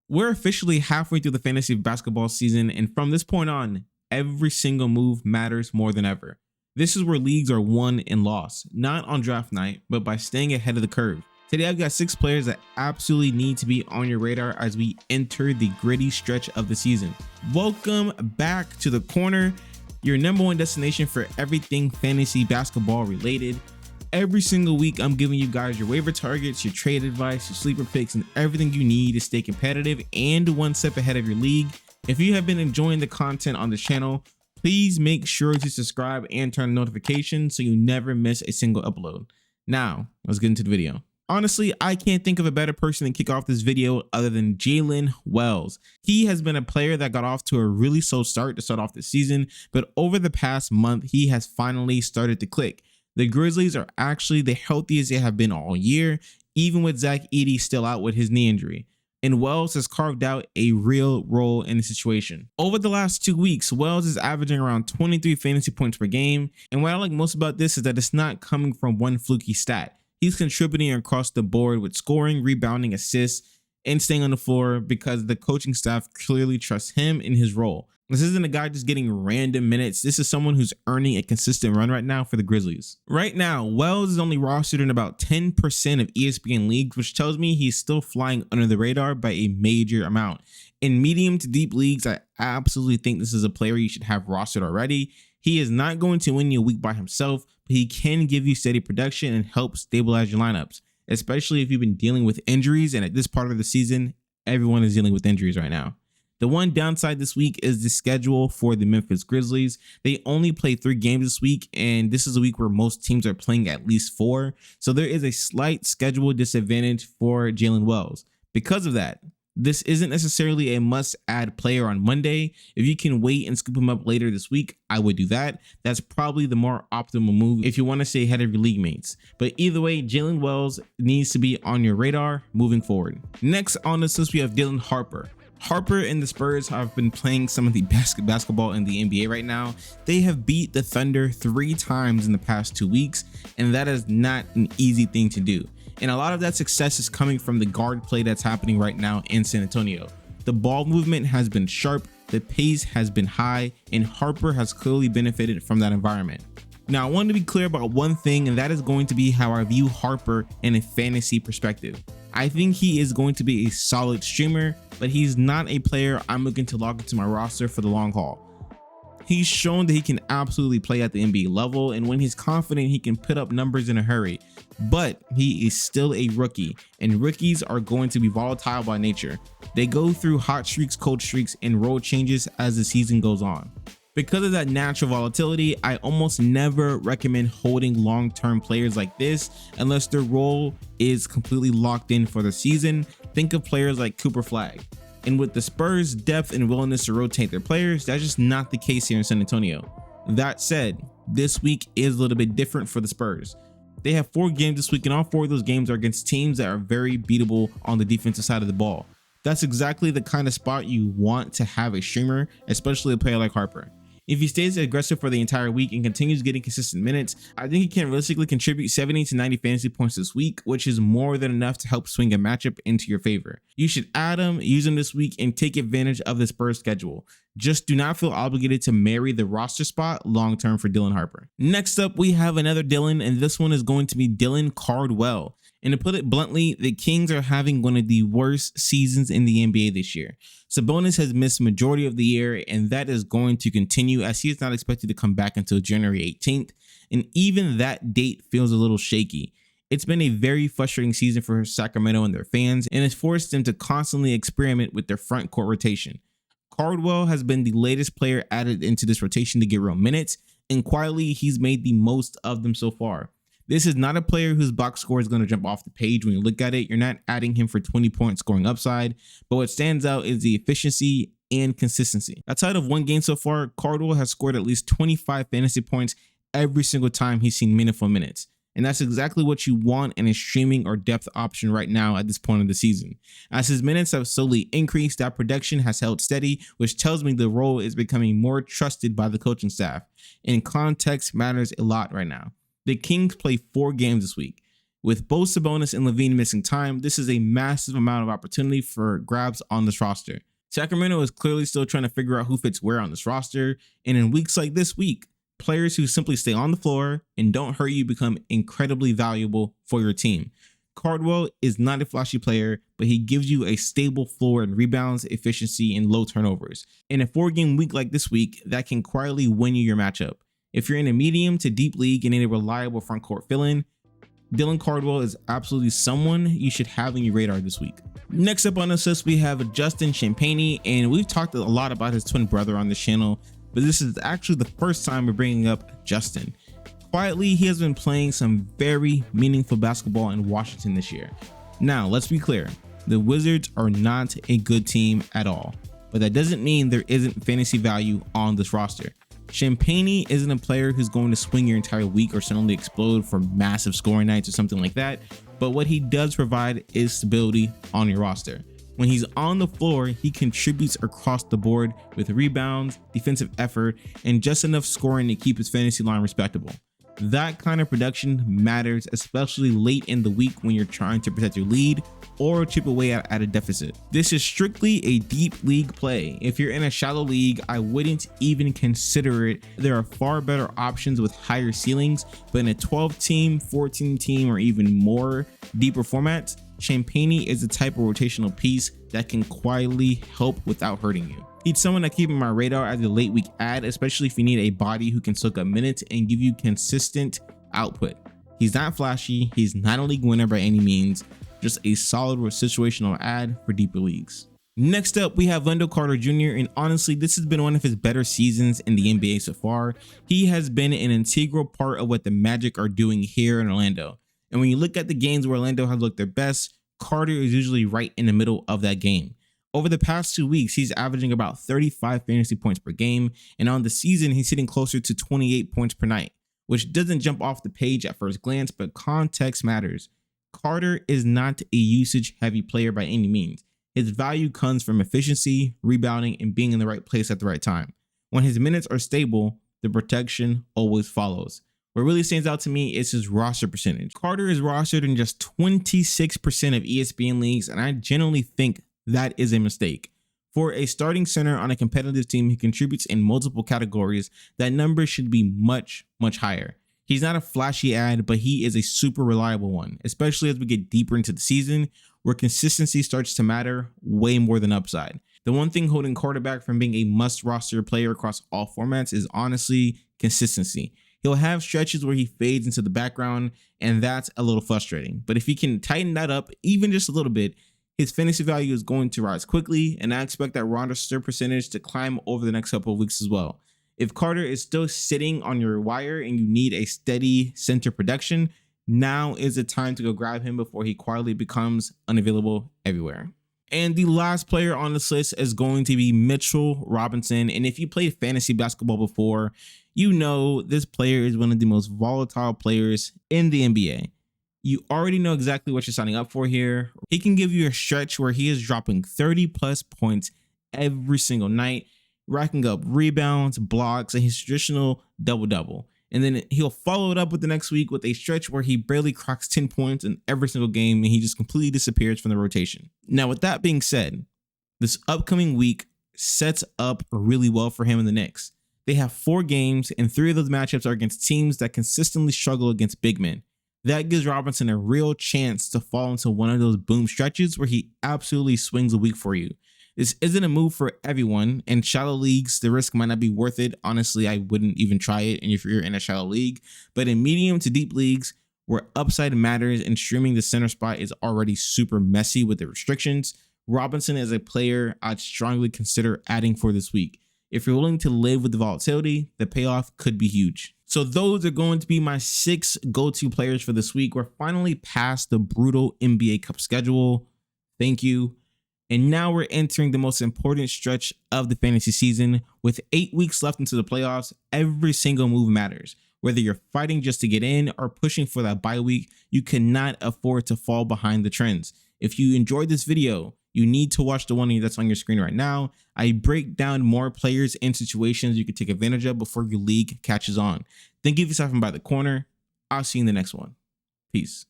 We're officially halfway through the fantasy basketball season, and from this point on, every single move matters more than ever. This is where leagues are won and lost, not on draft night, but by staying ahead of the curve. Today I've got 6 players that absolutely need to be on your radar as we enter the gritty stretch of the season. Welcome back to The Corner, your #1 destination for everything fantasy basketball related. Every single week, I'm giving you guys your waiver targets, your trade advice, your sleeper picks, and everything you need to stay competitive and one step ahead of your league. If you have been enjoying the content on this channel, please make sure to subscribe and turn on notifications so you never miss a single upload. Now, let's get into the video. Honestly, I can't think of a better person to kick off this video other than Jalen Wells. He has been a player that got off to a really slow start to start off the season, but over the past month, he has finally started to click. The Grizzlies are actually the healthiest they have been all year, even with Zach Edey still out with his knee injury. And Wells has carved out a real role in the situation. Over the last 2 weeks, Wells is averaging around 23 fantasy points per game. And what I like most about this is that it's not coming from one fluky stat. He's contributing across the board with scoring, rebounding, assists, and staying on the floor because the coaching staff clearly trusts him in his role. This isn't a guy just getting random minutes. This is someone who's earning a consistent run right now for the Grizzlies. Right now, Wells is only rostered in about 10% of ESPN leagues, which tells me he's still flying under the radar by a major amount. In medium to deep leagues, I absolutely think this is a player you should have rostered already. He is not going to win you a week by himself, but he can give you steady production and help stabilize your lineups, especially if you've been dealing with injuries. And at this part of the season, everyone is dealing with injuries right now. The one downside this week is the schedule for the Memphis Grizzlies. They only play 3 games this week, and this is a week where most teams are playing at least 4. So there is a slight schedule disadvantage for Jalen Wells. Because of that, this isn't necessarily a must-add player on Monday. If you can wait and scoop him up later this week, I would do that. That's probably the more optimal move if you want to stay ahead of your league mates. But either way, Jalen Wells needs to be on your radar moving forward. Next on this list, we have Dylan Harper. Harper and the Spurs have been playing some of the best basketball in the NBA right now. They have beat the Thunder 3 times in the past 2 weeks, and that is not an easy thing to do. And a lot of that success is coming from the guard play that's happening right now in San Antonio. The ball movement has been sharp, the pace has been high, and Harper has clearly benefited from that environment. Now, I want to be clear about one thing, and that is going to be how I view Harper in a fantasy perspective. I think he is going to be a solid streamer, but he's not a player I'm looking to lock into my roster for the long haul. He's shown that he can absolutely play at the NBA level, and when he's confident, he can put up numbers in a hurry. But he is still a rookie, and rookies are going to be volatile by nature. They go through hot streaks, cold streaks, and role changes as the season goes on. Because of that natural volatility, I almost never recommend holding long-term players like this unless their role is completely locked in for the season. Think of players like Cooper Flag. And with the Spurs' depth and willingness to rotate their players, that's just not the case here in San Antonio. That said, this week is a little bit different for the Spurs. They have 4 games this week, and all 4 of those games are against teams that are very beatable on the defensive side of the ball. That's exactly the kind of spot you want to have a streamer, especially a player like Harper. If he stays aggressive for the entire week and continues getting consistent minutes, I think he can realistically contribute 70 to 90 fantasy points this week, which is more than enough to help swing a matchup into your favor. You should add him, use him this week, and take advantage of the Spurs schedule. Just do not feel obligated to marry the roster spot long term for Dylan Harper. Next up, we have another Dylan, and this one is going to be Dylan Cardwell. And to put it bluntly, the Kings are having one of the worst seasons in the NBA this year. Sabonis has missed the majority of the year, and that is going to continue as he is not expected to come back until January 18th. And even that date feels a little shaky. It's been a very frustrating season for Sacramento and their fans, and it's forced them to constantly experiment with their front court rotation. Cardwell has been the latest player added into this rotation to get real minutes, and quietly he's made the most of them so far. This is not a player whose box score is going to jump off the page when you look at it. You're not adding him for 20-point scoring upside, but what stands out is the efficiency and consistency. Outside of 1 game so far, Cardwell has scored at least 25 fantasy points every single time he's seen meaningful minutes. And that's exactly what you want in a streaming or depth option right now at this point of the season. As his minutes have slowly increased, that production has held steady, which tells me the role is becoming more trusted by the coaching staff. And context matters a lot right now. The Kings play 4 games this week. With both Sabonis and Levine missing time, this is a massive amount of opportunity for grabs on this roster. Sacramento is clearly still trying to figure out who fits where on this roster, and in weeks like this week, players who simply stay on the floor and don't hurt you become incredibly valuable for your team. Cardwell is not a flashy player, but he gives you a stable floor in rebounds, efficiency, and low turnovers. In a 4-game week like this week, that can quietly win you your matchup. If you're in a medium to deep league and need a reliable front court fill-in, Dylan Cardwell is absolutely someone you should have on your radar this week. Next up on this list, we have Justin Champagnie, and we've talked a lot about his twin brother on this channel, but this is actually the first time we're bringing up Justin. Quietly, he has been playing some very meaningful basketball in Washington this year. Now, let's be clear, the Wizards are not a good team at all, but that doesn't mean there isn't fantasy value on this roster. Champagnie isn't a player who's going to swing your entire week or suddenly explode for massive scoring nights or something like that, but what he does provide is stability on your roster. When he's on the floor, he contributes across the board with rebounds, defensive effort, and just enough scoring to keep his fantasy line respectable. That kind of production matters, especially late in the week when you're trying to protect your lead or chip away at a deficit. This is strictly a deep league play. If you're in a shallow league, I wouldn't even consider it. There are far better options with higher ceilings, but in a 12-team, 14-team, or even more deeper formats, Champagnie is the type of rotational piece that can quietly help without hurting you. He's someone I keep in my radar as a late week ad, especially if you need a body who can soak up minutes and give you consistent output. He's not flashy, he's not a league winner by any means, just a solid situational ad for deeper leagues. Next up, we have Wendell Carter Jr., and honestly, this has been one of his better seasons in the NBA so far. He has been an integral part of what the Magic are doing here in Orlando. And when you look at the games where Orlando has looked their best, Carter is usually right in the middle of that game. Over the past 2 weeks, he's averaging about 35 fantasy points per game, and on the season, he's hitting closer to 28 points per night, which doesn't jump off the page at first glance, but context matters. Carter is not a usage-heavy player by any means. His value comes from efficiency, rebounding, and being in the right place at the right time. When his minutes are stable, the protection always follows. What really stands out to me is his roster percentage. Carter is rostered in just 26% of ESPN leagues, and I generally think that is a mistake. For a starting center on a competitive team who contributes in multiple categories, that number should be much, much higher. He's not a flashy ad, but he is a super reliable one, especially as we get deeper into the season, where consistency starts to matter way more than upside. The one thing holding Carter back from being a must-roster player across all formats is honestly consistency. He'll have stretches where he fades into the background, and that's a little frustrating. But if he can tighten that up even just a little bit, his fantasy value is going to rise quickly, and I expect that roster percentage to climb over the next couple of weeks as well. If Carter is still sitting on your wire and you need a steady center production, now is the time to go grab him before he quietly becomes unavailable everywhere. And the last player on this list is going to be Mitchell Robinson. And if you played fantasy basketball before, you know this player is one of the most volatile players in the NBA. You already know exactly what you're signing up for here. He can give you a stretch where he is dropping 30 plus points every single night, racking up rebounds, blocks, and his traditional double-double. And then he'll follow it up with the next week with a stretch where he barely cracks 10 points in every single game and he just completely disappears from the rotation. Now, with that being said, this upcoming week sets up really well for him in the Knicks. They have 4 games, and 3 of those matchups are against teams that consistently struggle against big men. That gives Robinson a real chance to fall into one of those boom stretches where he absolutely swings a week for you. This isn't a move for everyone. In shallow leagues, the risk might not be worth it. Honestly, I wouldn't even try it and if you're in a shallow league. But in medium to deep leagues, where upside matters and streaming the center spot is already super messy with the restrictions, Robinson is a player I'd strongly consider adding for this week. If you're willing to live with the volatility, the payoff could be huge. So those are going to be my 6 go-to players for this week. We're finally past the brutal NBA Cup schedule. Thank you. And now we're entering the most important stretch of the fantasy season. With 8 weeks left into the playoffs, every single move matters. Whether you're fighting just to get in or pushing for that bye week, you cannot afford to fall behind the trends. If you enjoyed this video, you need to watch the one that's on your screen right now. I break down more players and situations you can take advantage of before your league catches on. Then give yourself by the corner. I'll see you in the next one. Peace.